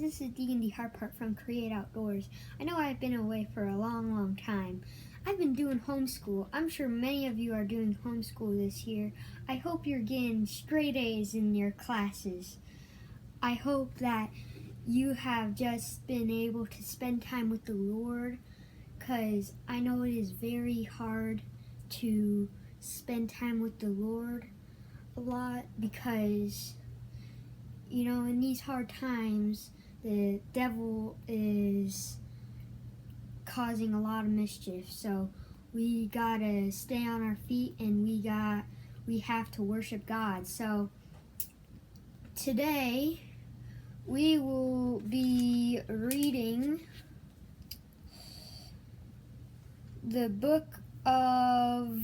this is Deacon D. Harpart from Create Outdoors. I know I've been away for a long time. I've been doing homeschool. I'm sure many of you are doing homeschool this year. I hope you're getting straight A's in your classes. I hope that you have just been able to spend time with the Lord, because I know it is very hard to spend time with the Lord a lot, because in these hard times, the devil is causing a lot of mischief. So we gotta stay on our feet, and we have to worship God. So today we will be reading the book of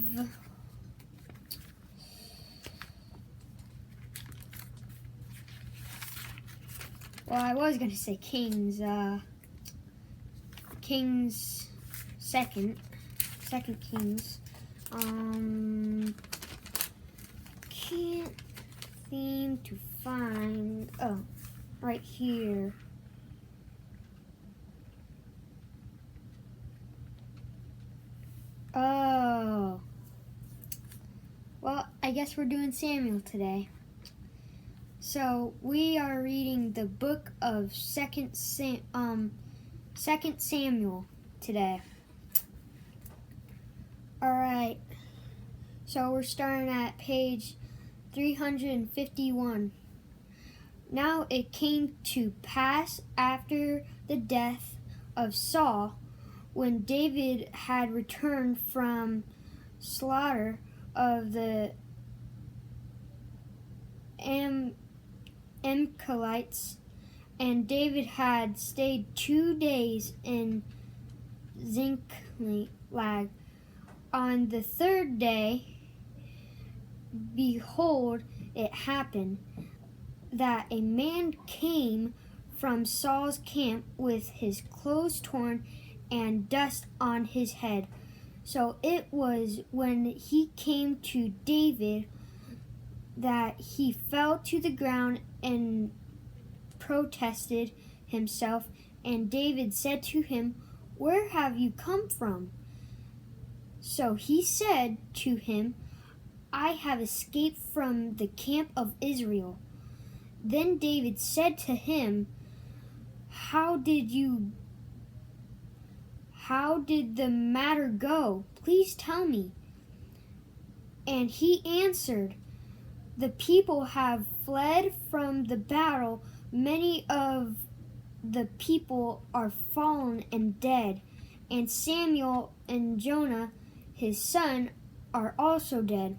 I was going to say Kings, second Kings. Can't seem to find, right here. Oh, well, I guess we're doing Samuel today. So we are reading the book of Second Samuel today. All right. So we're starting at page 351. Now it came to pass after the death of Saul, when David had returned from slaughter of the Amalekites, and David had stayed 2 days in Ziklag. On the third day, behold, it happened that a man came from Saul's camp with his clothes torn and dust on his head. So it was when he came to David that he fell to the ground and protested himself. And David said to him, "Where have you come from?" So he said to him, "I have escaped from the camp of Israel." Then David said to him, How did the matter go? Please tell me." And he answered, "The people have fled from the battle. Many of the people are fallen and dead, and Samuel and Jonah, his son, are also dead."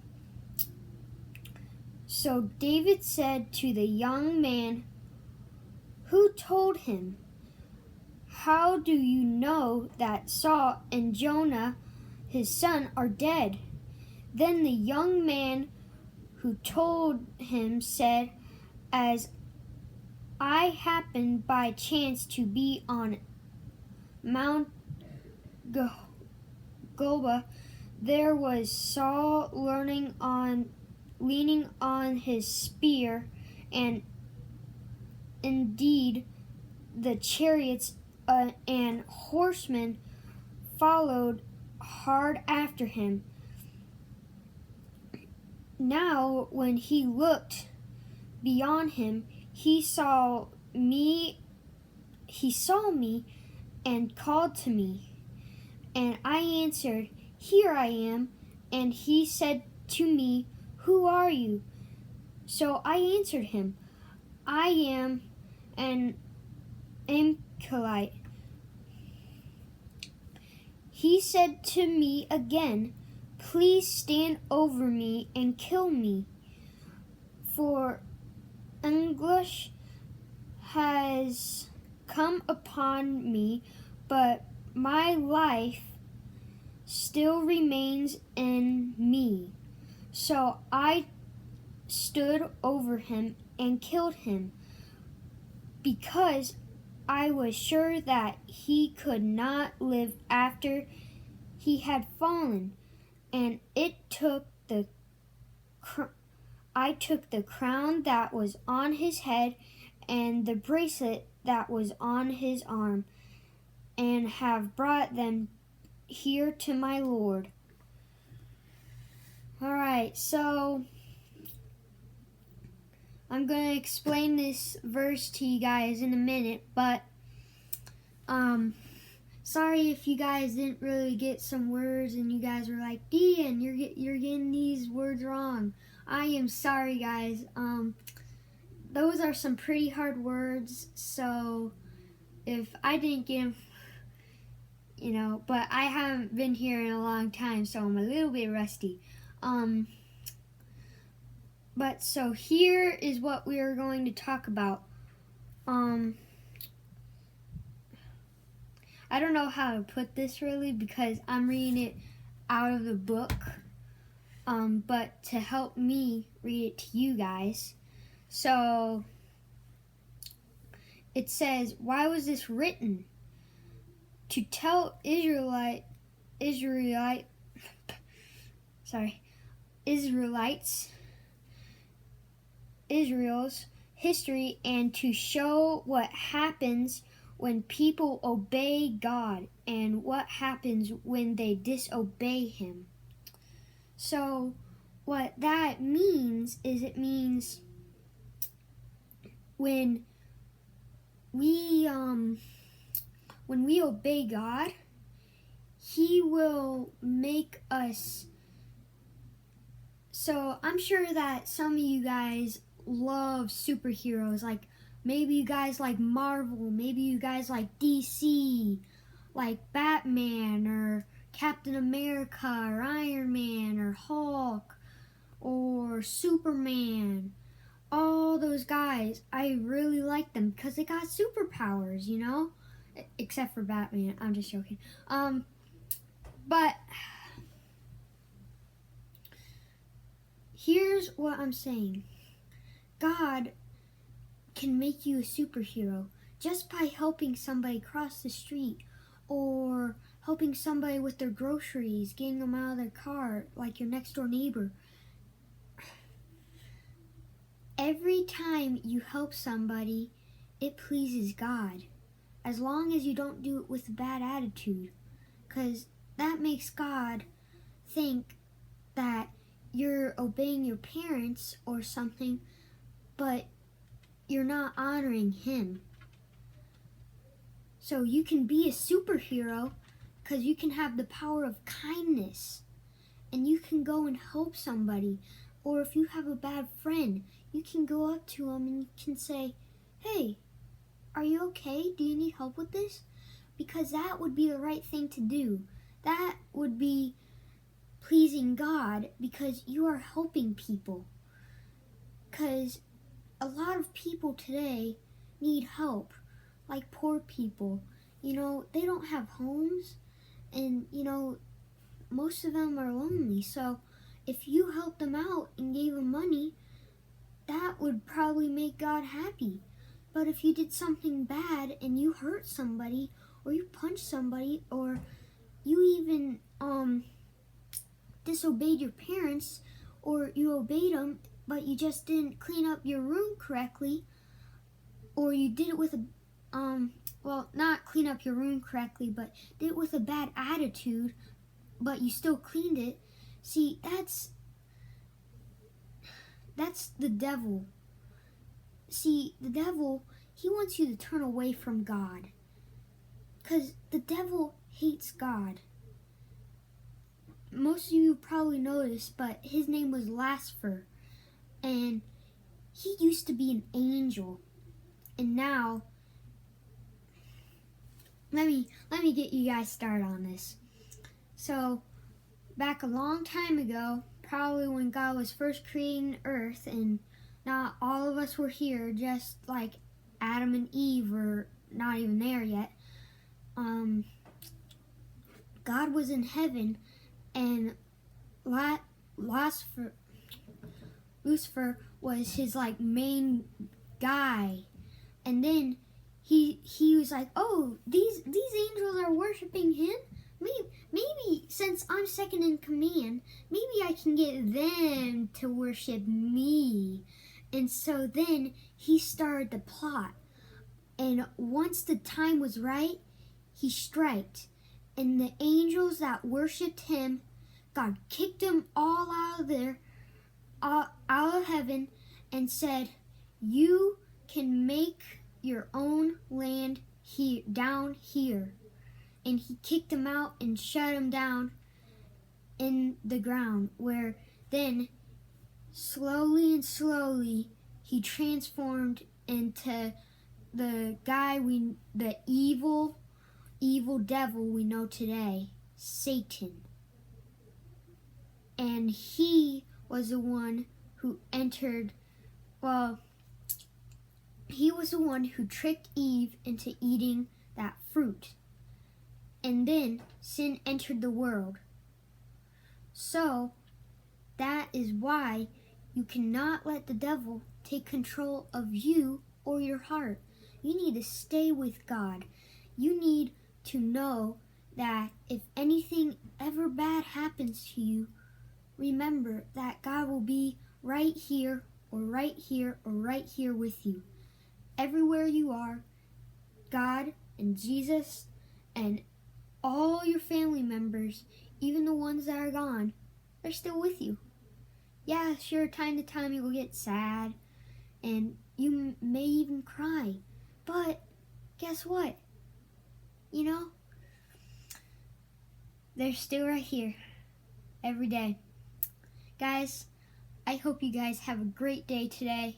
So David said to the young man who told him, "How do you know that Saul and Jonah, his son, are dead?" Then the young man who told him said, "As I happened by chance to be on Mount Gilboa, there was Saul leaning on his spear, and indeed the chariots and horsemen followed hard after him. Now when he looked beyond him, he saw me and called to me. And I answered, 'Here I am.' And he said to me, 'Who are you?' So I answered him, 'I am an Amalekite.' He said to me again, 'Please stand over me and kill me, for anguish has come upon me, but my life still remains in me.' So I stood over him and killed him, because I was sure that he could not live after he had fallen. And I took the crown that was on his head and the bracelet that was on his arm, and have brought them here to my Lord. Alright, so I'm going to explain this verse to you guys in a minute, but sorry if you guys didn't really get some words and you guys were like, Dean, you're getting these words wrong. I am sorry, guys. Those are some pretty hard words, so if I didn't get them, but I haven't been here in a long time, so I'm a little bit rusty. But so here is what we are going to talk about. I don't know how to put this really because I'm reading it out of the book. But to help me read it to you guys. So it says, why was this written? To tell Israelites Israel's history, and to show what happens when people obey God and what happens when they disobey Him. So what that means is it means when we obey God, He will make us. So I'm sure that some of you guys love superheroes, like maybe you guys like Marvel, maybe you guys like DC, like Batman or Captain America or Iron Man or Hulk or Superman. All those guys, I really like them because they got superpowers, except for Batman. I'm just joking. But here's what I'm saying. God can make you a superhero just by helping somebody cross the street or helping somebody with their groceries, getting them out of their car, like your next door neighbor. Every time you help somebody, it pleases God, as long as you don't do it with a bad attitude, because that makes God think that you're obeying your parents or something, but you're not honoring Him. So you can be a superhero because you can have the power of kindness, and you can go and help somebody. Or if you have a bad friend, you can go up to them and you can say, hey, are you okay? Do you need help with this? Because that would be the right thing to do. That would be pleasing God because you are helping people. Because a lot of people today need help, like poor people. They don't have homes, and, most of them are lonely. So if you helped them out and gave them money, that would probably make God happy. But if you did something bad and you hurt somebody, or you punched somebody, or you even disobeyed your parents, or you obeyed them, but you just didn't clean up your room correctly, or you did it with not clean up your room correctly, but did it with a bad attitude, but you still cleaned it. See, that's the devil. See, the devil, he wants you to turn away from God. Because the devil hates God. Most of you probably noticed, but his name was Lucifer. And he used to be an angel. And now, let me get you guys started on this. So, back a long time ago, probably when God was first creating earth, and not all of us were here, just like Adam and Eve were not even there yet. God was in heaven, and Lucifer was his main guy, and then he was like, oh, these angels are worshiping him. Maybe since I'm second in command, maybe I can get them to worship me. And so then he started the plot And once the time was right, he striked. And the angels that worshipped him, God kicked them all out of there, out of heaven, and said, "You can make your own land here, down here." And he kicked them out and shut them down in the ground, where then slowly and slowly he transformed into the the evil devil we know today, Satan. And he was the one who he was the one who tricked Eve into eating that fruit. And then sin entered the world. So that is why you cannot let the devil take control of you or your heart. You need to stay with God. You need to know that if anything ever bad happens to you, remember that God will be right here or right here or right here with you. Everywhere you are, God and Jesus and all your family members, even the ones that are gone, they're still with you. Yeah, sure, time to time you will get sad and you may even cry. But guess what? You know, they're still right here every day. Guys, I hope you guys have a great day today.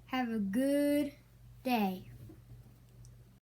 Have a good day.